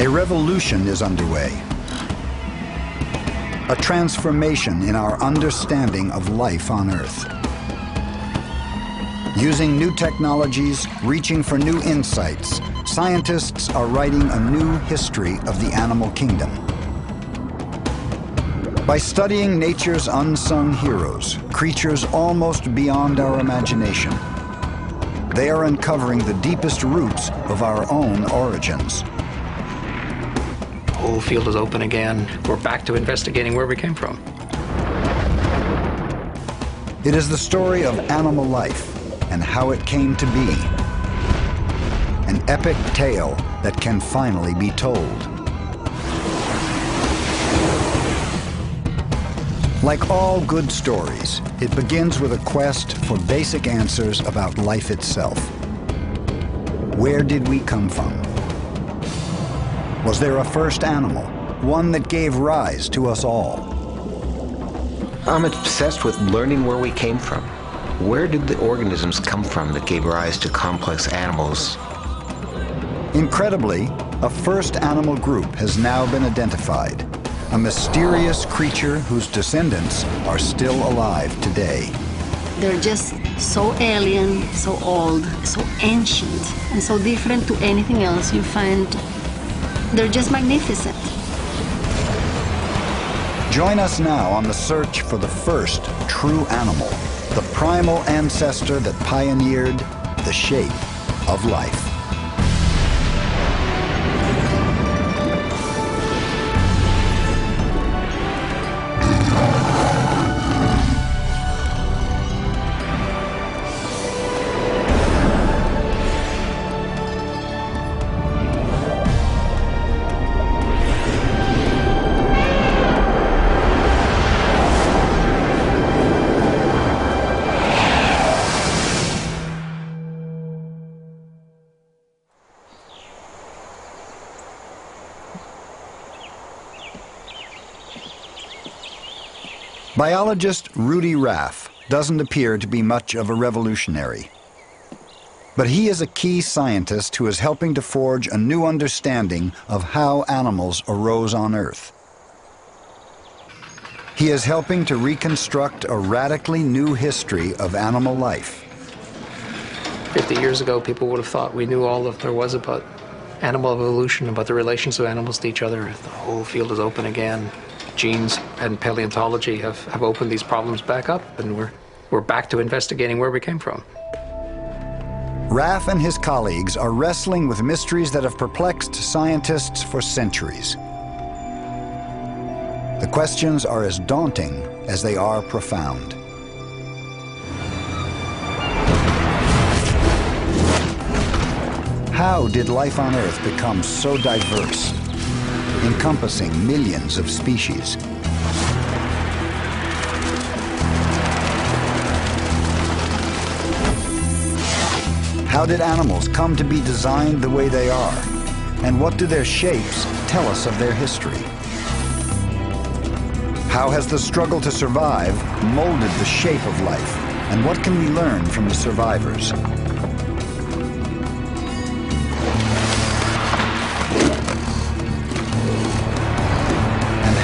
A revolution is underway. A transformation in our understanding of life on Earth. Using new technologies, reaching for new insights, scientists are writing a new history of the animal kingdom. By studying nature's unsung heroes, creatures almost beyond our imagination, they are uncovering the deepest roots of our own origins. The whole field is open again. We're back to investigating where we came from. It is the story of animal life and how it came to be. An epic tale that can finally be told. Like all good stories, it begins with a quest for basic answers about life itself. Where did we come from? Was there a first animal, one that gave rise to us all? I'm obsessed with learning where we came from. Where did the organisms come from that gave rise to complex animals? Incredibly, a first animal group has now been identified. A mysterious creature whose descendants are still alive today. They're just so alien, so old, so ancient, and so different to anything else you find. They're just magnificent. Join us now on the search for the first true animal, the primal ancestor that pioneered the shape of life. Biologist Rudy Raff doesn't appear to be much of a revolutionary. But he is a key scientist who is helping to forge a new understanding of how animals arose on Earth. He is helping to reconstruct a radically new history of animal life. 50 years ago, people would have thought we knew all that there was about animal evolution, about the relations of animals to each other. The whole field is open again. Genes and paleontology have opened these problems back up, and we're back to investigating where we came from. Raff and his colleagues are wrestling with mysteries that have perplexed scientists for centuries. The questions are as daunting as they are profound. How did life on Earth become so diverse, encompassing millions of species? How did animals come to be designed the way they are? And what do their shapes tell us of their history? How has the struggle to survive molded the shape of life? And what can we learn from the survivors?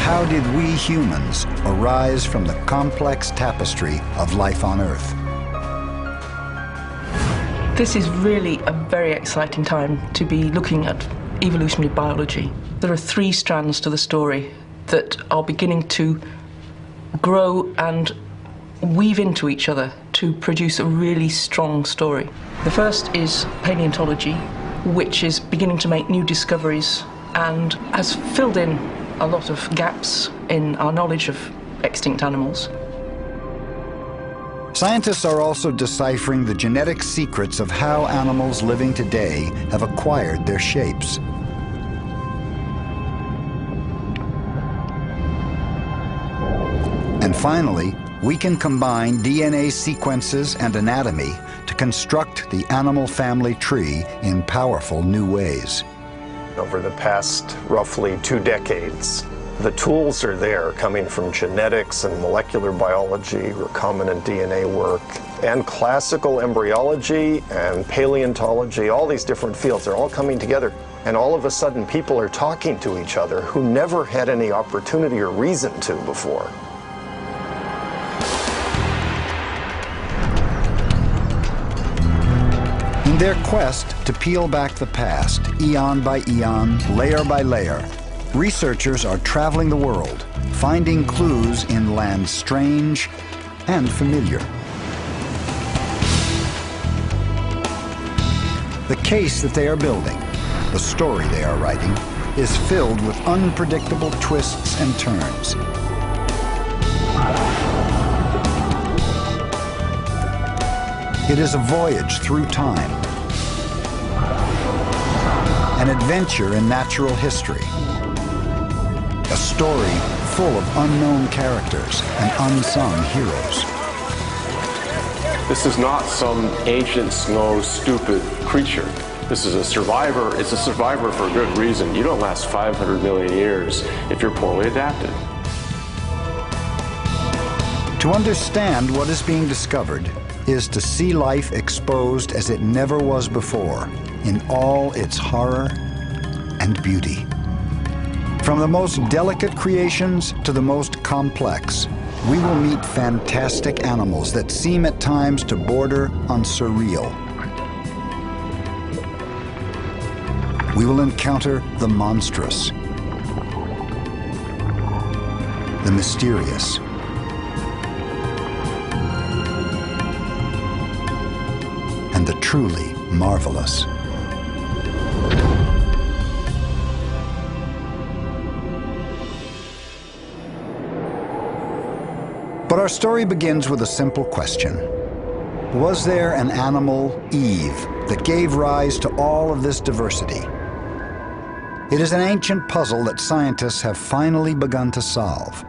How did we humans arise from the complex tapestry of life on Earth? This is really a very exciting time to be looking at evolutionary biology. There are three strands to the story that are beginning to grow and weave into each other to produce a really strong story. The first is paleontology, which is beginning to make new discoveries and has filled in a lot of gaps in our knowledge of extinct animals. Scientists are also deciphering the genetic secrets of how animals living today have acquired their shapes. And finally, we can combine DNA sequences and anatomy to construct the animal family tree in powerful new ways. Over the past roughly 2 decades, The tools are there, coming from genetics and molecular biology, recombinant DNA work, and classical embryology and paleontology, all these different fields, they're all coming together. And all of a sudden, people are talking to each other who never had any opportunity or reason to before. In their quest to peel back the past, eon by eon, layer by layer, researchers are traveling the world, finding clues in lands strange and familiar. The case that they are building, the story they are writing, is filled with unpredictable twists and turns. It is a voyage through time, an adventure in natural history, a story full of unknown characters and unsung heroes. This is not some ancient, slow, stupid creature. This is a survivor. It's a survivor for a good reason. You don't last 500 million years if you're poorly adapted. To understand what is being discovered is to see life exposed as it never was before, in all its horror and beauty. From the most delicate creations to the most complex, we will meet fantastic animals that seem at times to border on surreal. We will encounter the monstrous, the mysterious, and the truly marvelous. But our story begins with a simple question. Was there an animal, Eve, that gave rise to all of this diversity? It is an ancient puzzle that scientists have finally begun to solve.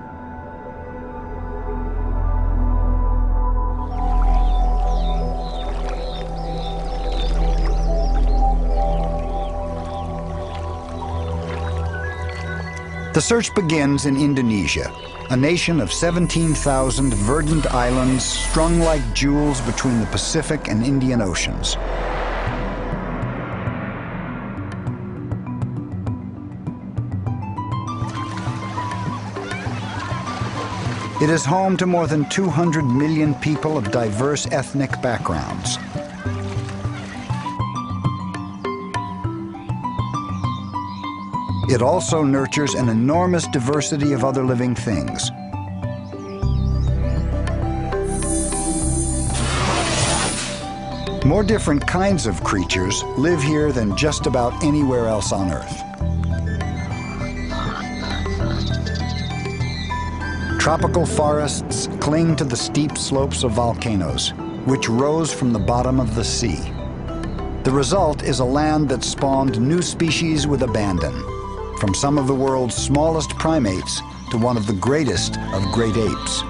The search begins in Indonesia, a nation of 17,000 verdant islands strung like jewels between the Pacific and Indian Oceans. It is home to more than 200 million people of diverse ethnic backgrounds. It also nurtures an enormous diversity of other living things. More different kinds of creatures live here than just about anywhere else on Earth. Tropical forests cling to the steep slopes of volcanoes, which rose from the bottom of the sea. The result is a land that spawned new species with abandon, from some of the world's smallest primates to one of the greatest of great apes.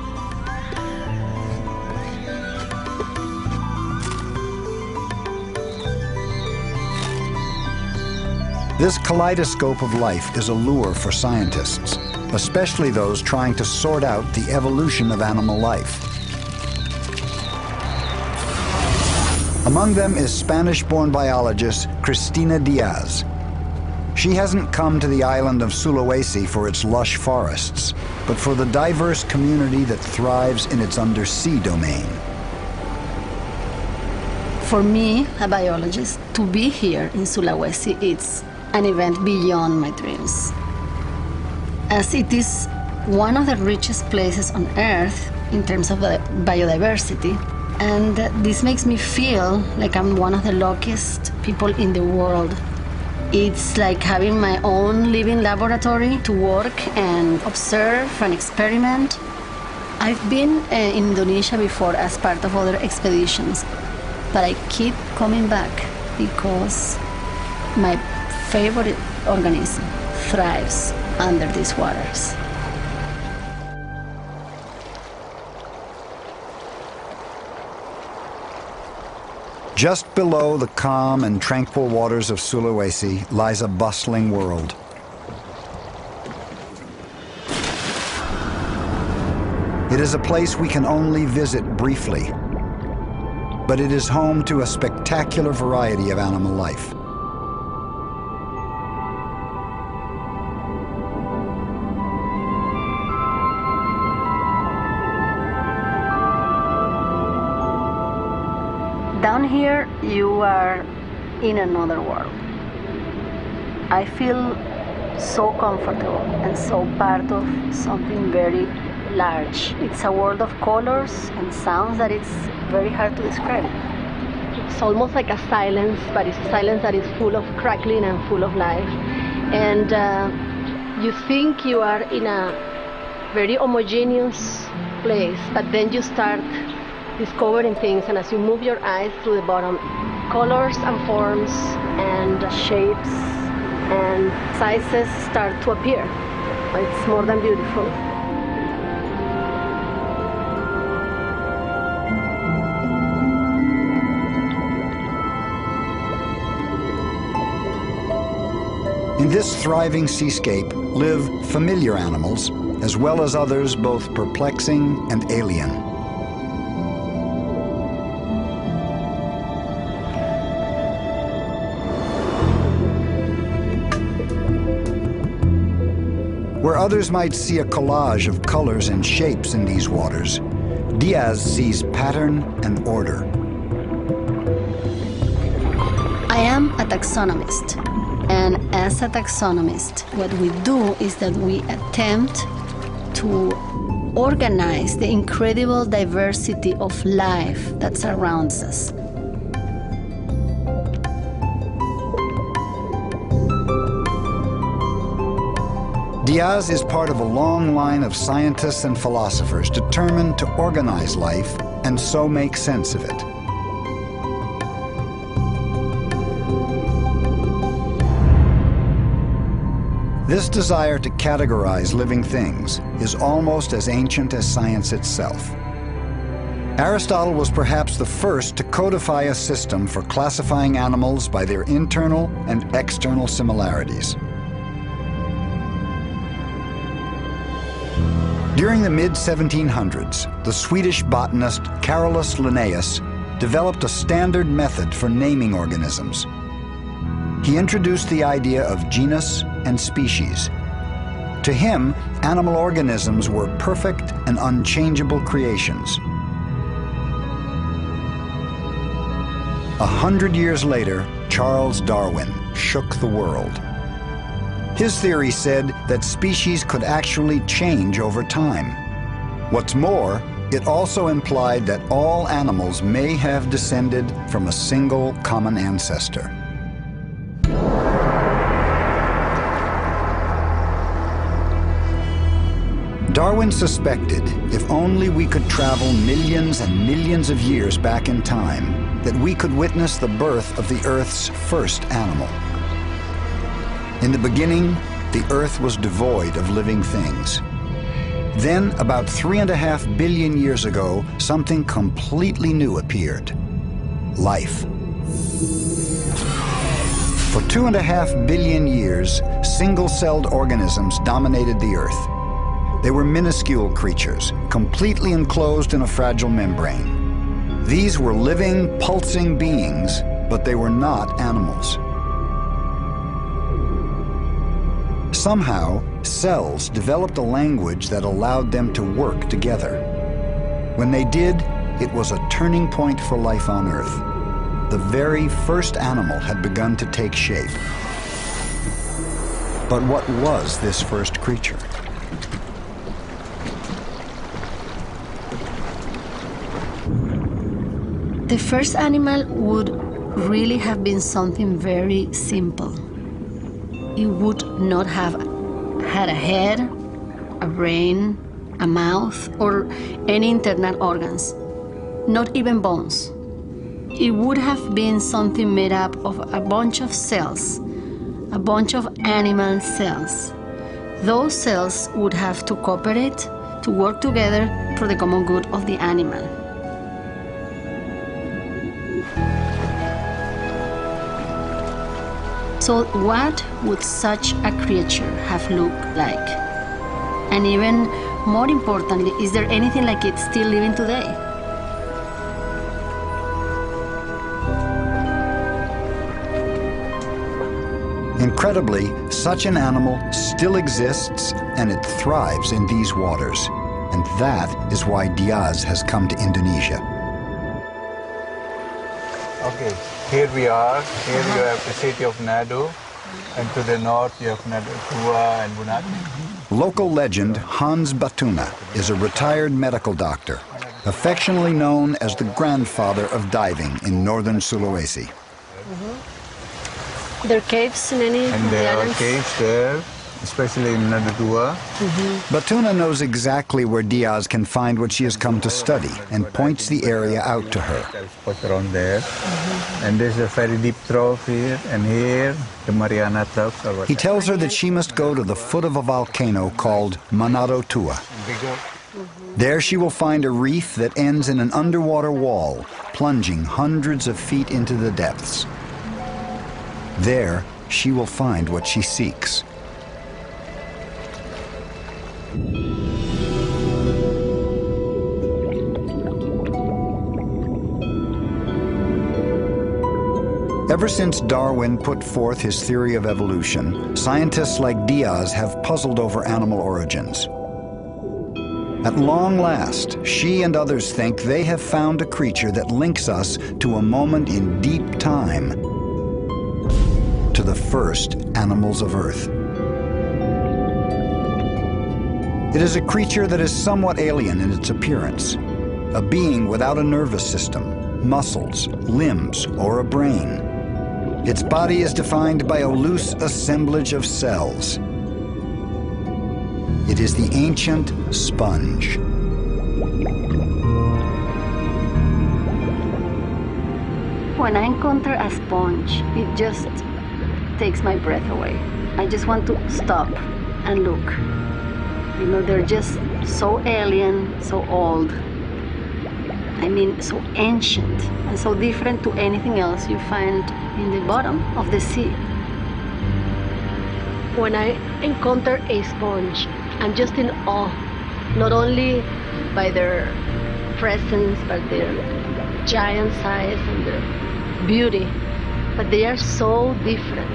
This kaleidoscope of life is a lure for scientists, especially those trying to sort out the evolution of animal life. Among them is Spanish-born biologist Cristina Diaz. She hasn't come to the island of Sulawesi for its lush forests, but for the diverse community that thrives in its undersea domain. For me, a biologist, to be here in Sulawesi, it's an event beyond my dreams. As it is one of the richest places on Earth in terms of biodiversity, and this makes me feel like I'm one of the luckiest people in the world. It's like having my own living laboratory to work and observe and experiment. I've been in Indonesia before as part of other expeditions, but I keep coming back because my favorite organism thrives under these waters. Just below the calm and tranquil waters of Sulawesi lies a bustling world. It is a place we can only visit briefly, but it is home to a spectacular variety of animal life. Down here, you are in another world. I feel so comfortable and so part of something very large. It's a world of colors and sounds that it's very hard to describe. It's almost like a silence, but it's a silence that is full of crackling and full of life. And you think you are in a very homogeneous place, but then you start discovering things, and as you move your eyes through the bottom, colors and forms and shapes and sizes start to appear. It's more than beautiful. In this thriving seascape live familiar animals, as well as others both perplexing and alien. Where others might see a collage of colors and shapes in these waters, Diaz sees pattern and order. I am a taxonomist, and as a taxonomist, what we do is that we attempt to organize the incredible diversity of life that surrounds us. Diaz is part of a long line of scientists and philosophers determined to organize life and so make sense of it. This desire to categorize living things is almost as ancient as science itself. Aristotle was perhaps the first to codify a system for classifying animals by their internal and external similarities. During the mid-1700s, the Swedish botanist Carolus Linnaeus developed a standard method for naming organisms. He introduced the idea of genus and species. To him, animal organisms were perfect and unchangeable creations. 100 years later, Charles Darwin shook the world. His theory said that species could actually change over time. What's more, it also implied that all animals may have descended from a single common ancestor. Darwin suspected if only we could travel millions and millions of years back in time, that we could witness the birth of the Earth's first animal. In the beginning, the Earth was devoid of living things. Then, about 3.5 billion years ago, something completely new appeared: life. For 2.5 billion years, single-celled organisms dominated the Earth. They were minuscule creatures, completely enclosed in a fragile membrane. These were living, pulsing beings, but they were not animals. Somehow, cells developed a language that allowed them to work together. When they did, it was a turning point for life on Earth. The very first animal had begun to take shape. But what was this first creature? The first animal would really have been something very simple. It would not have had a head, a brain, a mouth, or any internal organs, not even bones. It would have been something made up of a bunch of cells, a bunch of animal cells. Those cells would have to cooperate, to work together for the common good of the animal. So what would such a creature have looked like? And even More importantly, is there anything like it still living today? Incredibly, such an animal still exists and it thrives in these waters. And that is why Diaz has come to Indonesia. Okay, here we are. Here you have the city of Nado. And to the north you have Nado, Tua and Bunati. Local legend Hans Batuna is a retired medical doctor, affectionately known as the grandfather of diving in northern Sulawesi. There are caves in any And there are caves there, especially in Nado Tua. Batuna knows exactly where Diaz can find what she has come to study and points the area out to her. Spot around there. And there's a very deep trough here, and here the Mariana Troughs are. He tells her that she must go to the foot of a volcano called Manado Tua. There she will find a reef that ends in an underwater wall, plunging hundreds of feet into the depths. There, she will find what she seeks. Ever since Darwin put forth his theory of evolution, scientists like Diaz have puzzled over animal origins. At long last, she and others think they have found a creature that links us to a moment in deep time, to the first animals of Earth. It is a creature that is somewhat alien in its appearance, a being without a nervous system, muscles, limbs, or a brain. Its body is defined by a loose assemblage of cells. It is the ancient sponge. When I encounter a sponge, it just takes my breath away. I just want to stop and look. You know, they're just so alien, so old. I mean, so ancient and so different to anything else you find in the bottom of the sea. When I encounter a sponge, I'm just in awe, not only by their presence, but their giant size and their beauty, but they are so different.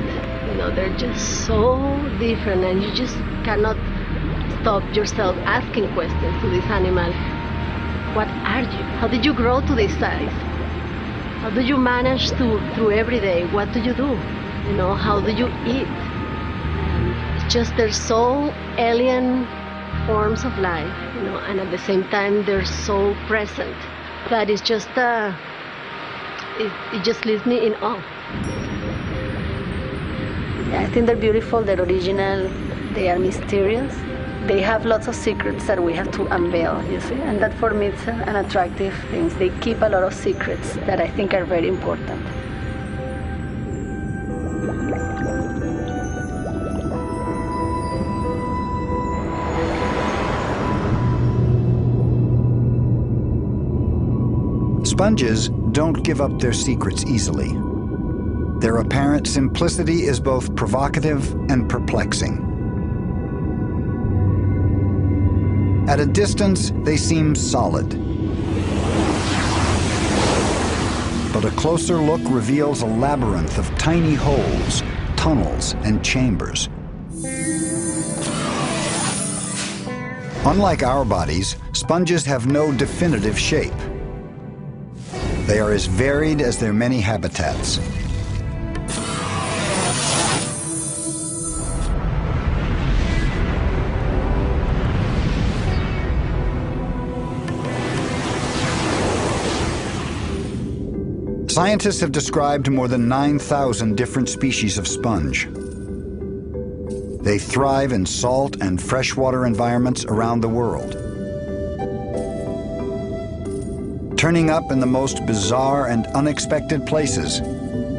You know, they're just so different, and you just cannot stop yourself asking questions to this animal. What are you? How did you grow to this size? How do you manage through every day? What do you do? You know, how do you eat? It's just they're so alien forms of life, you know, and at the same time they're so present that it's just it just leaves me in awe. Yeah, I think they're beautiful, they're original, they are mysterious. They have lots of secrets that we have to unveil, you see, and that for me it's an attractive thing. They keep a lot of secrets that I think are very important. Sponges don't give up their secrets easily. Their apparent simplicity is both provocative and perplexing. At a distance, they seem solid. But a closer look reveals a labyrinth of tiny holes, tunnels, and chambers. Unlike our bodies, sponges have no definitive shape. They are as varied as their many habitats. Scientists have described more than 9,000 different species of sponge. They thrive in salt and freshwater environments around the world, turning up in the most bizarre and unexpected places,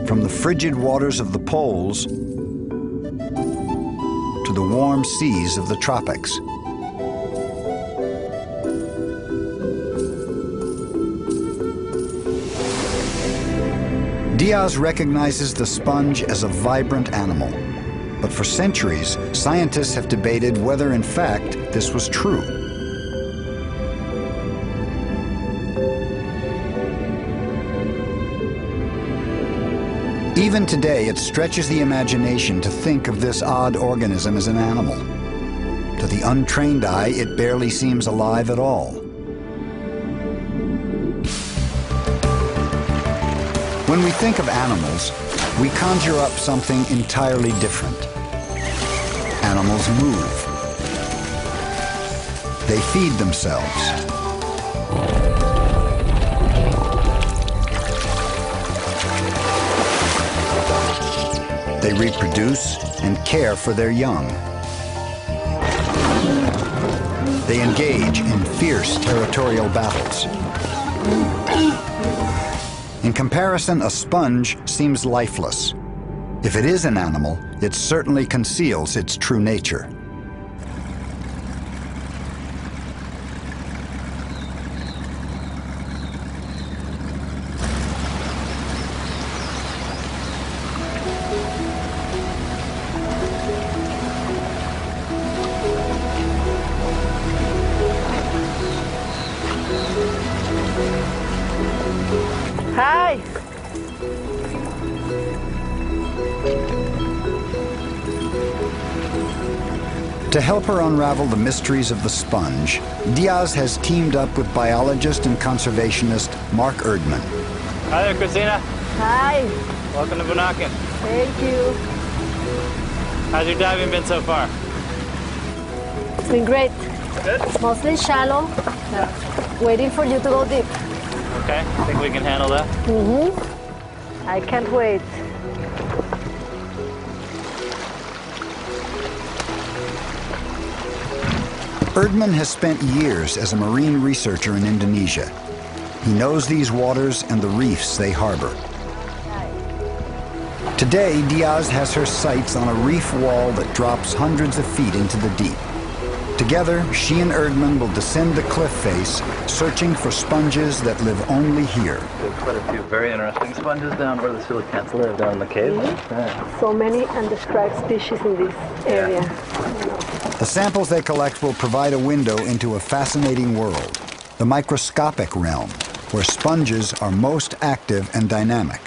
from the frigid waters of the poles to the warm seas of the tropics. Diaz recognizes the sponge as a vibrant animal, but for centuries, scientists have debated whether in fact this was true. Even today, it stretches the imagination to think of this odd organism as an animal. To the untrained eye, it barely seems alive at all. When we think of animals, we conjure up something entirely different. Animals move. They feed themselves. They reproduce and care for their young. They engage in fierce territorial battles. In comparison, a sponge seems lifeless. If it is an animal, it certainly conceals its true nature. Hi. To help her unravel the mysteries of the sponge, Diaz has teamed up with biologist and conservationist Mark Erdman. Hi there, Christina. Hi. Welcome to Bunaken. Thank you. How's your diving been so far? It's been great. Good. Mostly shallow. Waiting for you to go deep. Okay, think we can handle that? Mm-hmm. I can't wait. Erdman has spent years as a marine researcher in Indonesia. He knows these waters and the reefs they harbor. Today, Diaz has her sights on a reef wall that drops hundreds of feet into the deep. Together, she and Erdman will descend the cliff face, searching for sponges that live only here. There's quite a few very interesting sponges down where the coelacanths live, down in the cave. Mm-hmm. Yeah. So many undescribed species in this area. The samples they collect will provide a window into a fascinating world, the microscopic realm, where sponges are most active and dynamic.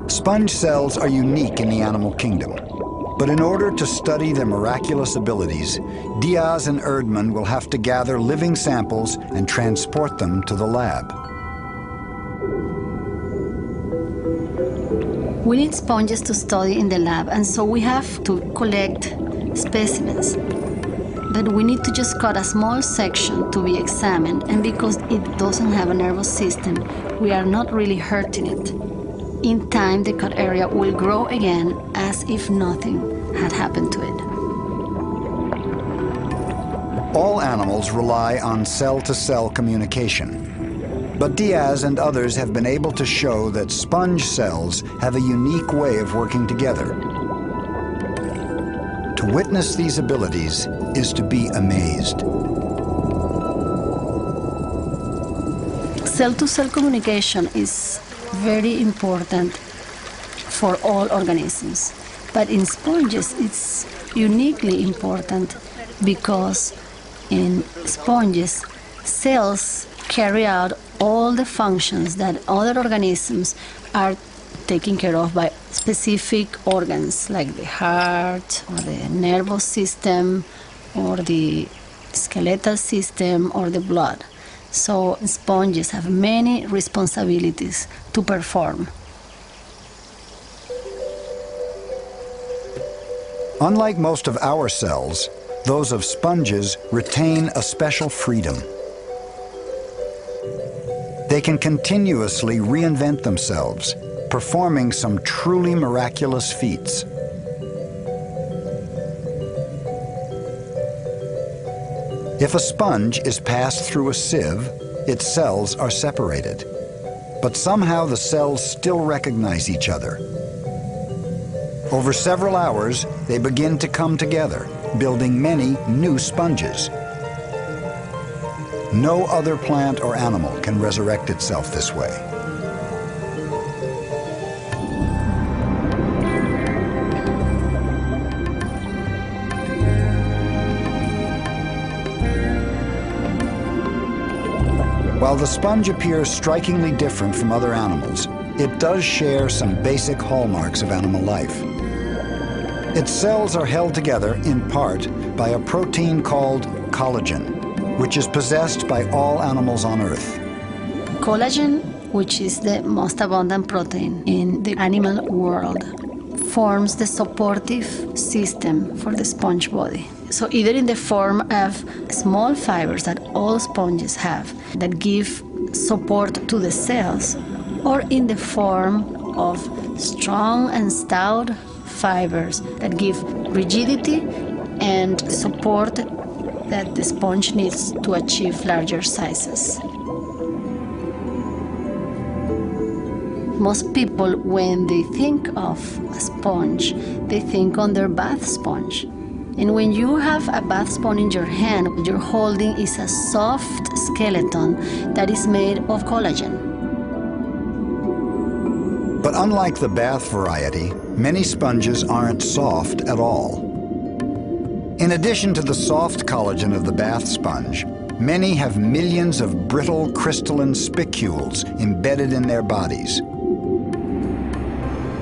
Sponge cells are unique in the animal kingdom. But in order to study their miraculous abilities, Diaz and Erdman will have to gather living samples and transport them to the lab. We need sponges to study in the lab, and so we have to collect specimens. But we need to just cut a small section to be examined, and because it doesn't have a nervous system, we are not really hurting it. In time, the cut area will grow again as if nothing had happened to it. All animals rely on cell-to-cell communication. But Diaz and others have been able to show that sponge cells have a unique way of working together. To witness these abilities is to be amazed. Cell-to-cell communication is very important for all organisms. But in sponges, it's uniquely important because in sponges, cells carry out all the functions that other organisms are taken care of by specific organs, like the heart, or the nervous system, or the skeletal system, or the blood. So sponges have many responsibilities to perform. Unlike most of our cells, those of sponges retain a special freedom. They can continuously reinvent themselves, performing some truly miraculous feats. If a sponge is passed through a sieve, its cells are separated. But somehow the cells still recognize each other. Over several hours, they begin to come together, building many new sponges. No other plant or animal can resurrect itself this way. While the sponge appears strikingly different from other animals, it does share some basic hallmarks of animal life. Its cells are held together, in part, by a protein called collagen, which is possessed by all animals on Earth. Collagen, which is the most abundant protein in the animal world, forms the supportive system for the sponge body. So either in the form of small fibers that all sponges have that give support to the cells, or in the form of strong and stout fibers that give rigidity and support that the sponge needs to achieve larger sizes. Most people, when they think of a sponge, they think on their bath sponge. And when you have a bath sponge in your hand, what you're holding is a soft skeleton that is made of collagen. But unlike the bath variety, many sponges aren't soft at all. In addition to the soft collagen of the bath sponge, many have millions of brittle crystalline spicules embedded in their bodies.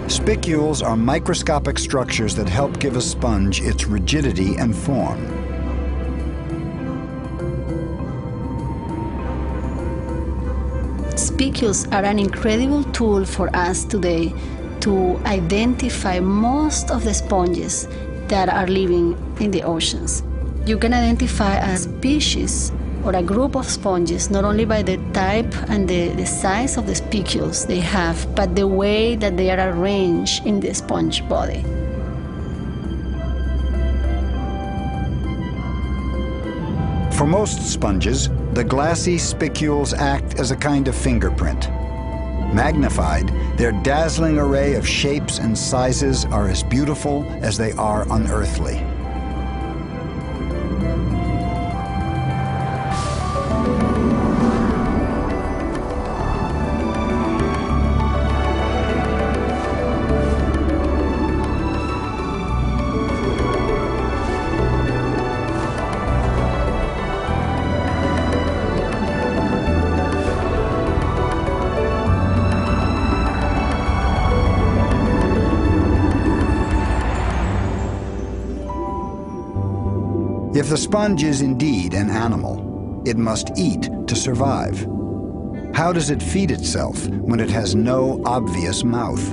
Spicules are microscopic structures that help give a sponge its rigidity and form. Spicules are an incredible tool for us today to identify most of the sponges that are living in the oceans. You can identify a species or a group of sponges not only by the type and the size of the spicules they have, but the way that they are arranged in the sponge body. For most sponges, the glassy spicules act as a kind of fingerprint. Magnified, their dazzling array of shapes and sizes are as beautiful as they are unearthly. If the sponge is indeed an animal, it must eat to survive. How does it feed itself when it has no obvious mouth?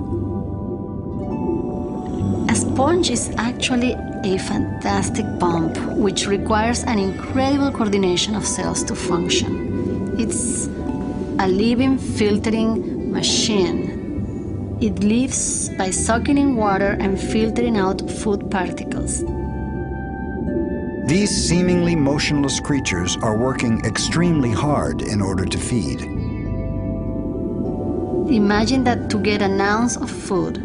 A sponge is actually a fantastic pump, which requires an incredible coordination of cells to function. It's a living filtering machine. It lives by sucking in water and filtering out food particles. These seemingly motionless creatures are working extremely hard in order to feed. Imagine that to get an ounce of food,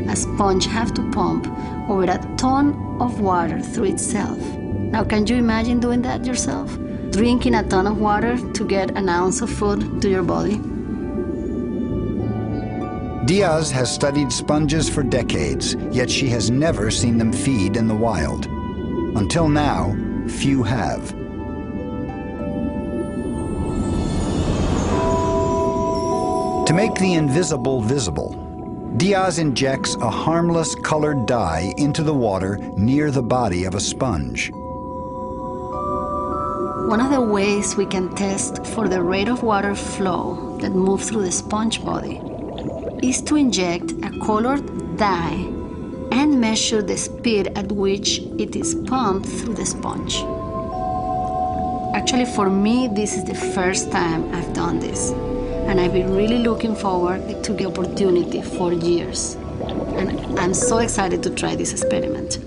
a sponge has to pump over a ton of water through itself. Now, can you imagine doing that yourself? Drinking a ton of water to get an ounce of food to your body? Diaz has studied sponges for decades, yet she has never seen them feed in the wild. Until now, few have. To make the invisible visible, Diaz injects a harmless colored dye into the water near the body of a sponge. One of the ways we can test for the rate of water flow that moves through the sponge body is to inject a colored dye and measure the speed at which it is pumped through the sponge. Actually, for me, this is the first time I've done this, and I've been really looking forward to the opportunity for years. And I'm so excited to try this experiment.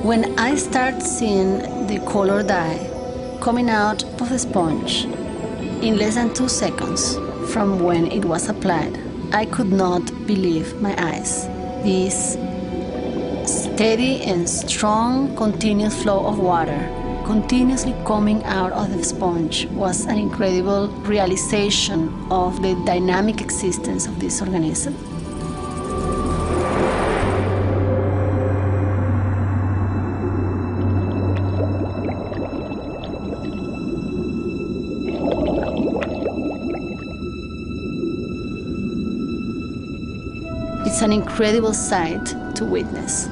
When I start seeing the color dye coming out of the sponge in less than 2 seconds from when it was applied, I could not believe my eyes. This steady and strong continuous flow of water continuously coming out of the sponge was an incredible realization of the dynamic existence of this organism. It's an incredible sight to witness.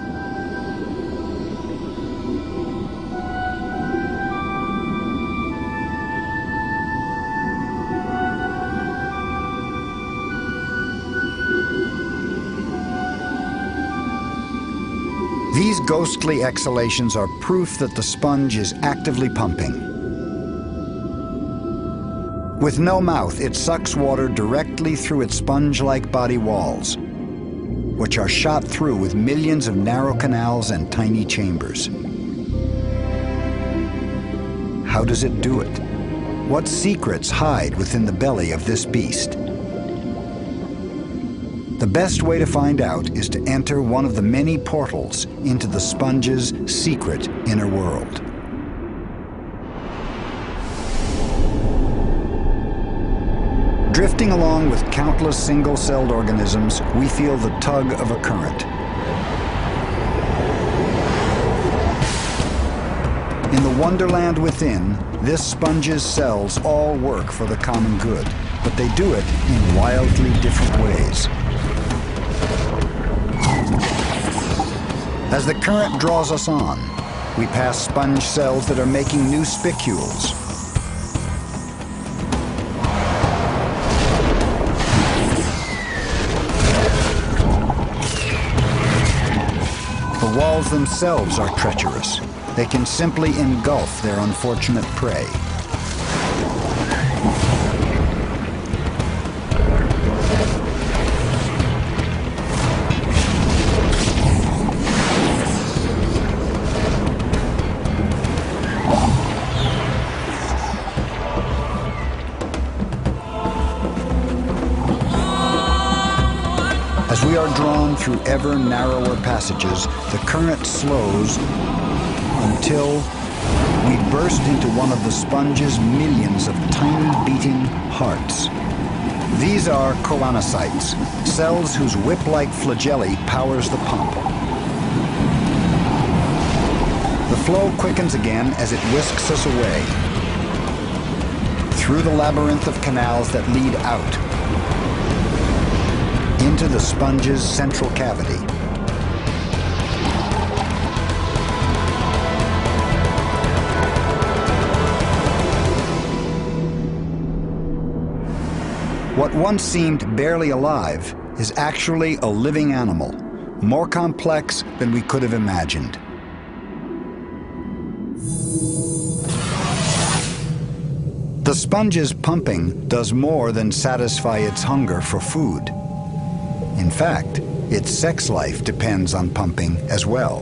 These ghostly exhalations are proof that the sponge is actively pumping. With no mouth, it sucks water directly through its sponge-like body walls, which are shot through with millions of narrow canals and tiny chambers. How does it do it? What secrets hide within the belly of this beast? The best way to find out is to enter one of the many portals into the sponge's secret inner world. Drifting along with countless single-celled organisms, we feel the tug of a current. In the wonderland within, this sponge's cells all work for the common good, but they do it in wildly different ways. As the current draws us on, we pass sponge cells that are making new spicules. The walls themselves are treacherous. They can simply engulf their unfortunate prey. As we are drawn through ever narrower passages, the current slows until we burst into one of the sponge's millions of tiny beating hearts. These are colonocytes, cells whose whip-like flagellae powers the pump. The flow quickens again as it whisks us away through the labyrinth of canals that lead out into the sponge's central cavity. What once seemed barely alive is actually a living animal, more complex than we could have imagined. The sponge's pumping does more than satisfy its hunger for food. In fact, its sex life depends on pumping as well.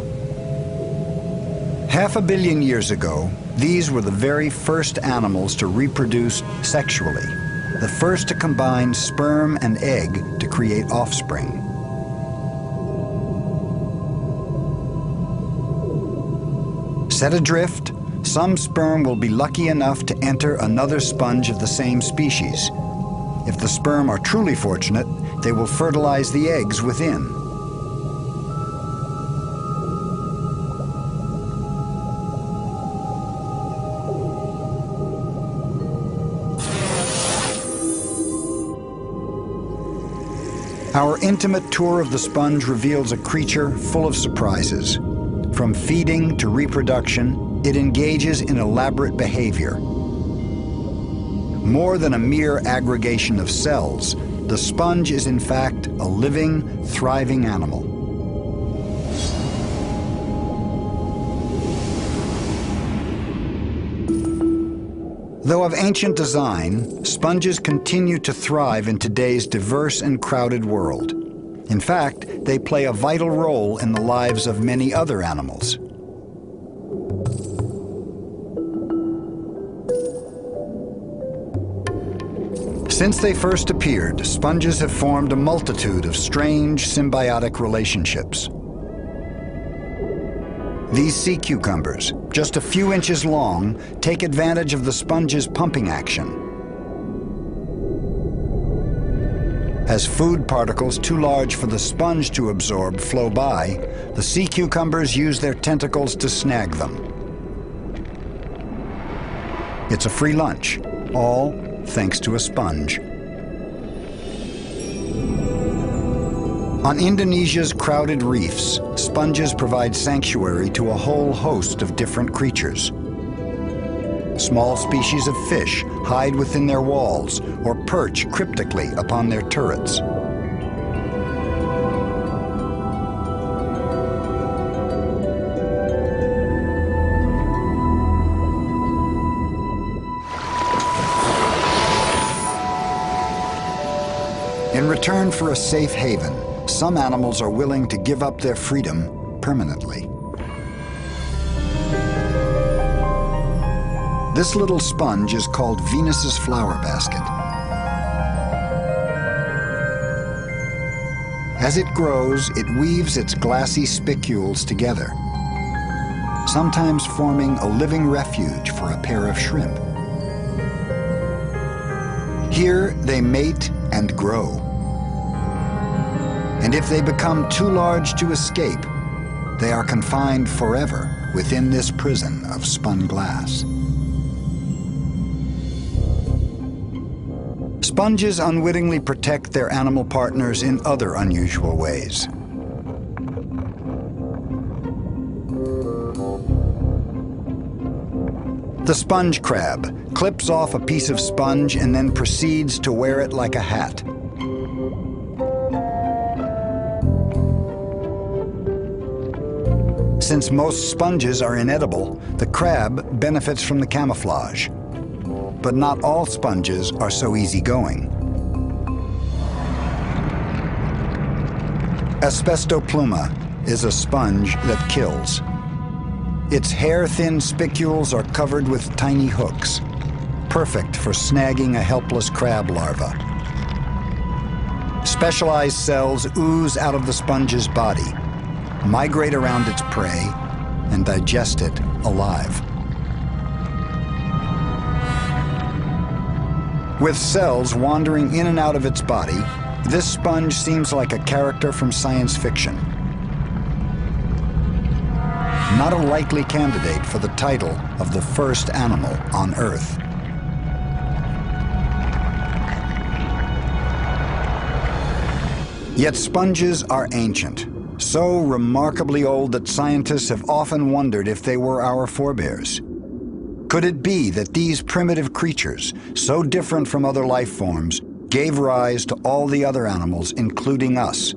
500 million years ago, these were the very first animals to reproduce sexually, the first to combine sperm and egg to create offspring. Set adrift, some sperm will be lucky enough to enter another sponge of the same species. If the sperm are truly fortunate, they will fertilize the eggs within. Our intimate tour of the sponge reveals a creature full of surprises. From feeding to reproduction, it engages in elaborate behavior. More than a mere aggregation of cells, the sponge is in fact a living, thriving animal. Though of ancient design, sponges continue to thrive in today's diverse and crowded world. In fact, they play a vital role in the lives of many other animals. Since they first appeared, sponges have formed a multitude of strange symbiotic relationships. These sea cucumbers, just a few inches long, take advantage of the sponge's pumping action. As food particles too large for the sponge to absorb flow by, the sea cucumbers use their tentacles to snag them. It's a free lunch, all thanks to a sponge. On Indonesia's crowded reefs, sponges provide sanctuary to a whole host of different creatures. Small species of fish hide within their walls or perch cryptically upon their turrets. In return for a safe haven, some animals are willing to give up their freedom permanently. This little sponge is called Venus's flower basket. As it grows, it weaves its glassy spicules together, sometimes forming a living refuge for a pair of shrimp. Here they mate and grow. And if they become too large to escape, they are confined forever within this prison of spun glass. Sponges unwittingly protect their animal partners in other unusual ways. The sponge crab clips off a piece of sponge and then proceeds to wear it like a hat. Since most sponges are inedible, the crab benefits from the camouflage. But not all sponges are so easygoing. Asbestopluma is a sponge that kills. Its hair-thin spicules are covered with tiny hooks, perfect for snagging a helpless crab larva. Specialized cells ooze out of the sponge's body, migrate around its prey, and digest it alive. With cells wandering in and out of its body, this sponge seems like a character from science fiction. Not a likely candidate for the title of the first animal on Earth. Yet sponges are ancient, so remarkably old that scientists have often wondered if they were our forebears. Could it be that these primitive creatures, so different from other life forms, gave rise to all the other animals, including us?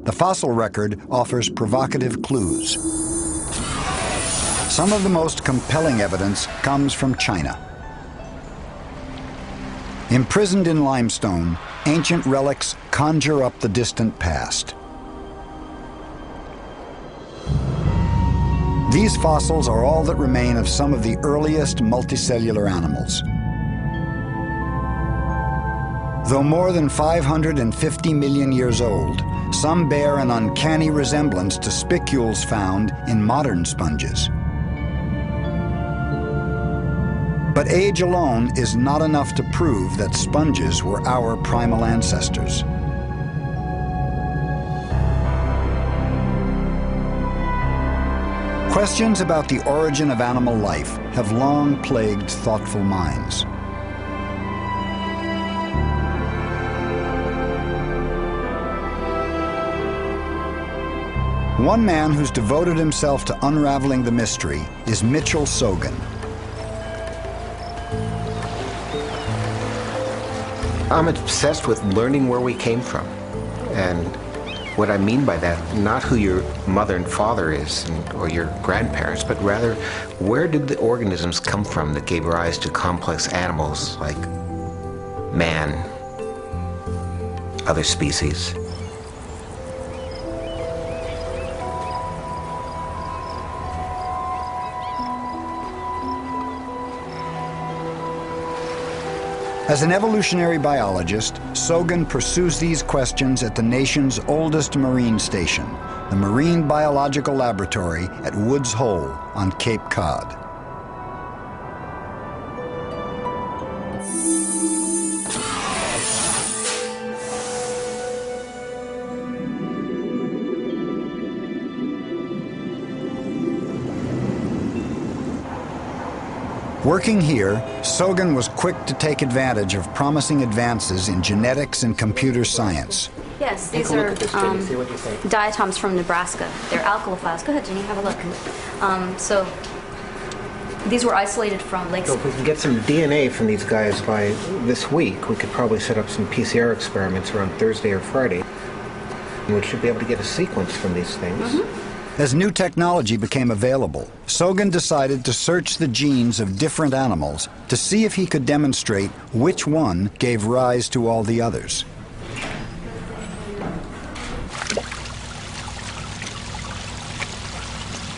The fossil record offers provocative clues. Some of the most compelling evidence comes from China. Imprisoned in limestone, ancient relics conjure up the distant past. These fossils are all that remain of some of the earliest multicellular animals. Though more than 550 million years old, some bear an uncanny resemblance to spicules found in modern sponges. But age alone is not enough to prove that sponges were our primal ancestors. Questions about the origin of animal life have long plagued thoughtful minds. One man who's devoted himself to unraveling the mystery is Mitchell Sogan. I'm obsessed with learning where we came from. And what I mean by that, not who your mother and father is or your grandparents, but rather where did the organisms come from that gave rise to complex animals like man, other species. As an evolutionary biologist, Sogan pursues these questions at the nation's oldest marine station, the Marine Biological Laboratory at Woods Hole on Cape Cod. Working here, Sogan was quick to take advantage of promising advances in genetics and computer science. Yeah, Yes, Take these a look are at this, Jenny, see what you think. diatoms from Nebraska. They're alkalophiles. Go ahead, Jenny, have a look. So these were isolated from lakes. So if we can get some DNA from these guys by this week, we could probably set up some PCR experiments around Thursday or Friday. And we should be able to get a sequence from these things. Mm-hmm. As new technology became available, Sogan decided to search the genes of different animals to see if he could demonstrate which one gave rise to all the others.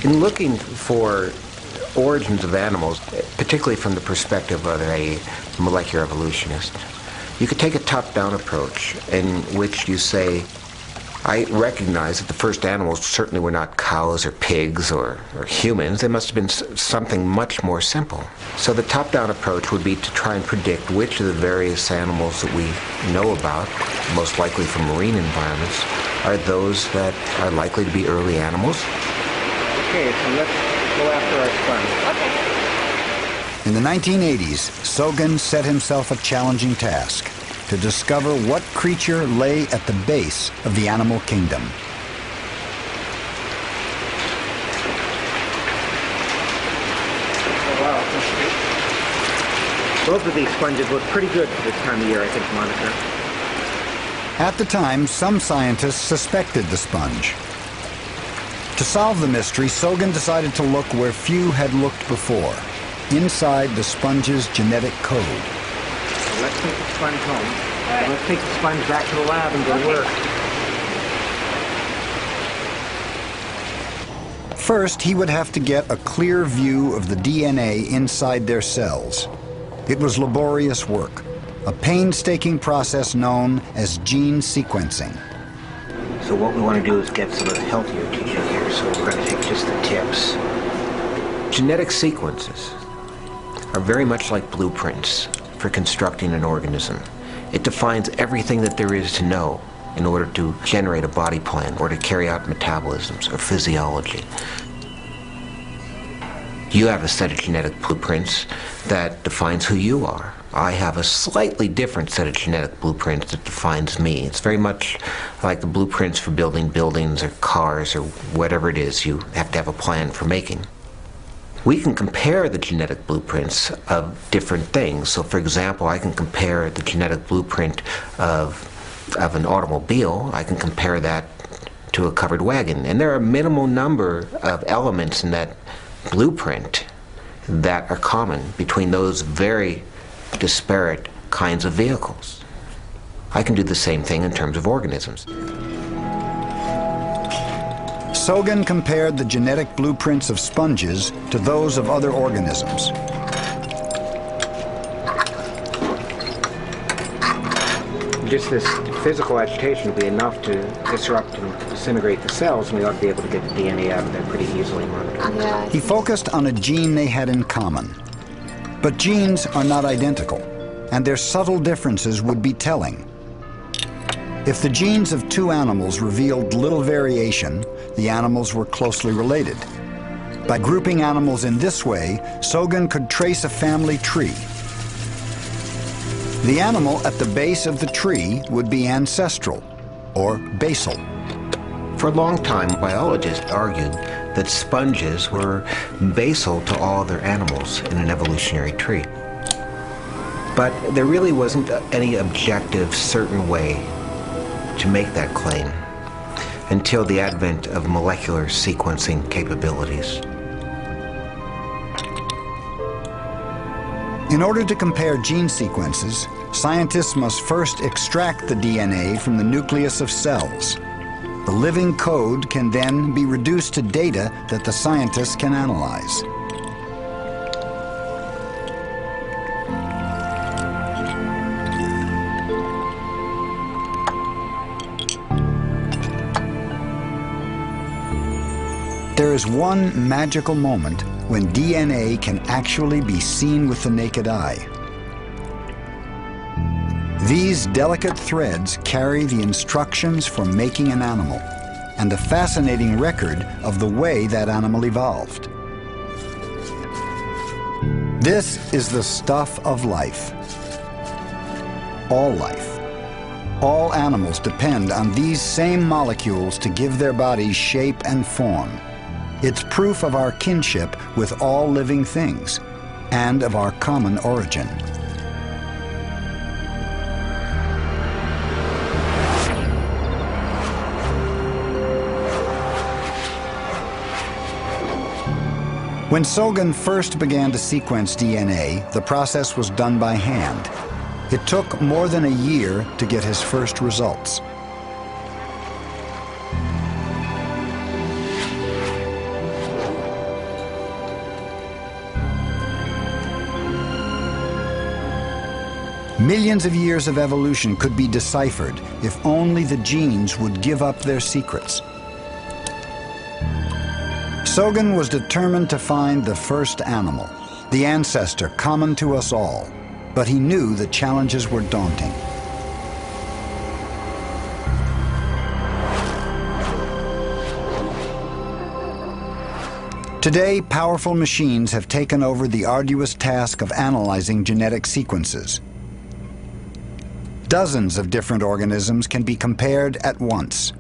In looking for origins of animals, particularly from the perspective of a molecular evolutionist, you could take a top-down approach in which you say, I recognize that the first animals certainly were not cows or pigs or humans. They must have been something much more simple. So the top-down approach would be to try and predict which of the various animals that we know about, most likely from marine environments, are those that are likely to be early animals. Okay, so let's go after our sponge. In the 1980s, Sogan set himself a challenging task: to discover what creature lay at the base of the animal kingdom. Wow. Both of these sponges look pretty good for this time of year, I think, Monica. At the time, some scientists suspected the sponge. To solve the mystery, Sogan decided to look where few had looked before, inside the sponge's genetic code. So let's take the sponge home. Right. Let's take the sponge back to the lab and go work. First, he would have to get a clear view of the DNA inside their cells. It was laborious work, a painstaking process known as gene sequencing. So what we want to do is get some of the healthier tissue here, so we're going to take just the tips. Genetic sequences are very much like blueprints for constructing an organism. It defines everything that there is to know in order to generate a body plan or to carry out metabolisms or physiology. You have a set of genetic blueprints that defines who you are. I have a slightly different set of genetic blueprints that defines me. It's very much like the blueprints for building buildings or cars or whatever it is you have to have a plan for making. We can compare the genetic blueprints of different things. So, for example, I can compare the genetic blueprint of an automobile. I can compare that to a covered wagon. And there are a minimal number of elements in that blueprint that are common between those very disparate kinds of vehicles. I can do the same thing in terms of organisms. Sogan compared the genetic blueprints of sponges to those of other organisms. Just this physical agitation will be enough to disrupt and disintegrate the cells, and we ought to be able to get the DNA out of there pretty easily, Monica. Yeah. He focused on a gene they had in common. But genes are not identical, and their subtle differences would be telling. If the genes of two animals revealed little variation, the animals were closely related. By grouping animals in this way, Sogan could trace a family tree. The animal at the base of the tree would be ancestral, or basal. For a long time, biologists argued that sponges were basal to all other animals in an evolutionary tree. But there really wasn't any objective, certain way to make that claim until the advent of molecular sequencing capabilities. In order to compare gene sequences, scientists must first extract the DNA from the nucleus of cells. The living code can then be reduced to data that the scientists can analyze. There is one magical moment when DNA can actually be seen with the naked eye. These delicate threads carry the instructions for making an animal and a fascinating record of the way that animal evolved. This is the stuff of life. All life. All animals depend on these same molecules to give their bodies shape and form. It's proof of our kinship with all living things and of our common origin. When Sogan first began to sequence DNA, the process was done by hand. It took more than a year to get his first results. Millions of years of evolution could be deciphered if only the genes would give up their secrets. Sogan was determined to find the first animal, the ancestor common to us all, but he knew the challenges were daunting. Today, powerful machines have taken over the arduous task of analyzing genetic sequences. Dozens of different organisms can be compared at once.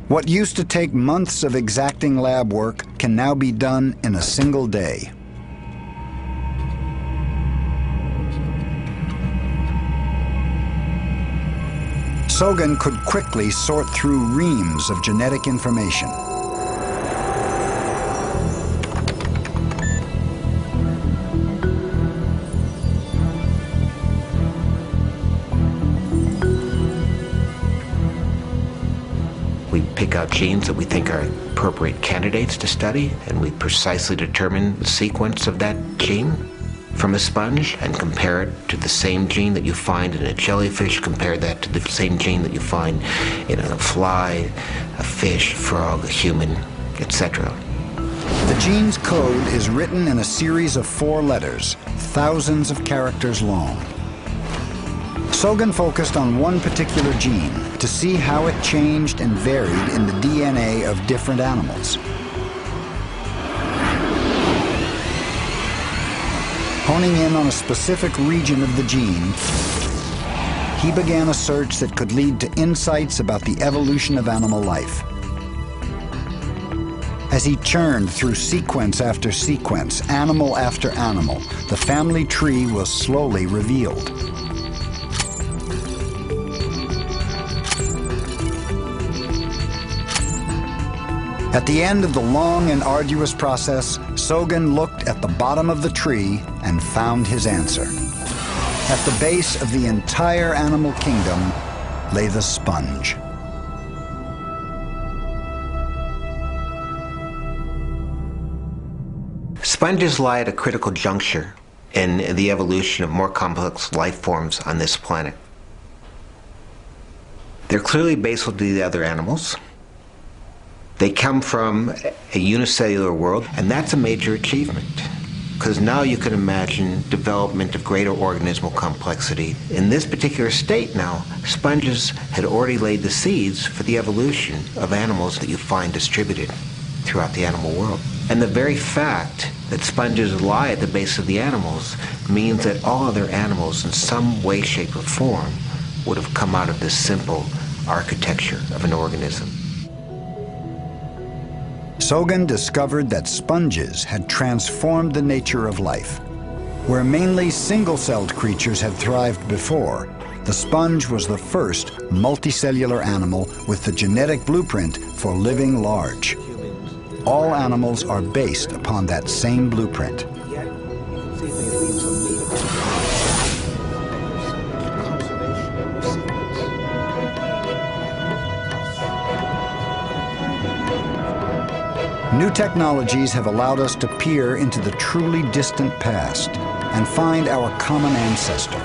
What used to take months of exacting lab work can now be done in a single day. Sogan could quickly sort through reams of genetic information. We pick out genes that we think are appropriate candidates to study, and we precisely determine the sequence of that gene from a sponge and compare it to the same gene that you find in a jellyfish, compare that to the same gene that you find in a fly, a fish, a frog, a human, etc. The gene's code is written in a series of 4 letters, thousands of characters long. Sogan focused on one particular gene to see how it changed and varied in the DNA of different animals. Honing in on a specific region of the gene, he began a search that could lead to insights about the evolution of animal life. As he churned through sequence after sequence, animal after animal, the family tree was slowly revealed. At the end of the long and arduous process, Sogan looked at the bottom of the tree and found his answer. At the base of the entire animal kingdom lay the sponge. Sponges lie at a critical juncture in the evolution of more complex life forms on this planet. They're clearly basal to the other animals. They come from a unicellular world, and that's a major achievement, because now you can imagine development of greater organismal complexity. In this particular state now, sponges had already laid the seeds for the evolution of animals that you find distributed throughout the animal world. And the very fact that sponges lie at the base of the animals means that all other animals in some way, shape, or form would have come out of this simple architecture of an organism. Sogan discovered that sponges had transformed the nature of life. Where mainly single-celled creatures had thrived before, the sponge was the first multicellular animal with the genetic blueprint for living large. All animals are based upon that same blueprint. New technologies have allowed us to peer into the truly distant past and find our common ancestor.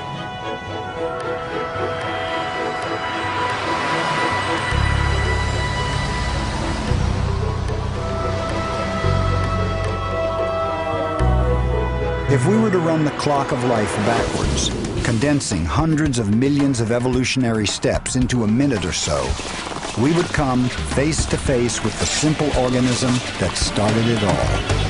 If we were to run the clock of life backwards, condensing hundreds of millions of evolutionary steps into a minute or so, we would come face to face with the simple organism that started it all.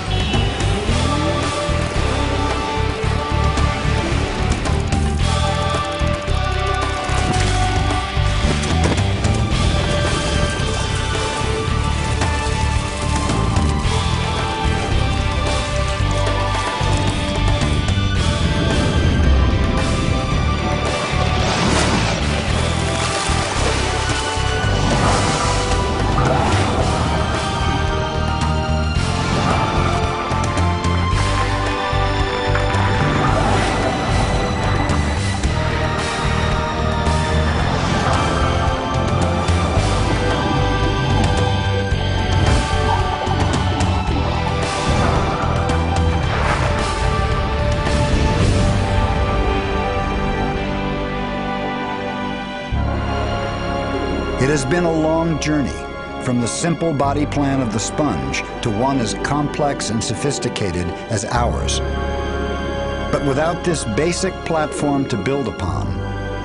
It has been a long journey, from the simple body plan of the sponge to one as complex and sophisticated as ours. But without this basic platform to build upon,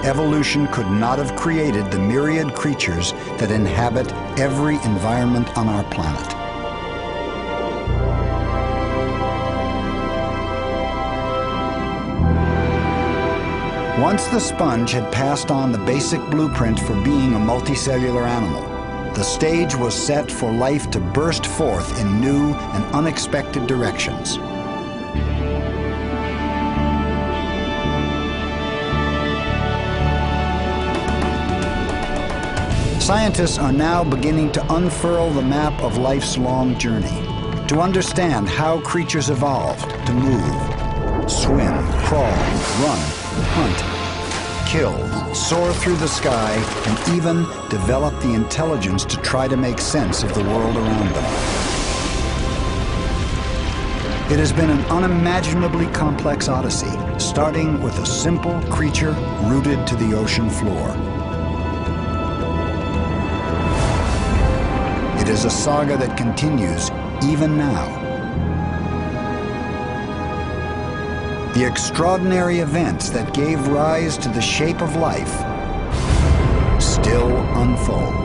evolution could not have created the myriad creatures that inhabit every environment on our planet. Once the sponge had passed on the basic blueprint for being a multicellular animal, the stage was set for life to burst forth in new and unexpected directions. Scientists are now beginning to unfurl the map of life's long journey, to understand how creatures evolved to move, swim, crawl, run, hunt, kill, soar through the sky, and even develop the intelligence to try to make sense of the world around them. It has been an unimaginably complex odyssey, starting with a simple creature rooted to the ocean floor. It is a saga that continues even now. The extraordinary events that gave rise to the shape of life still unfold.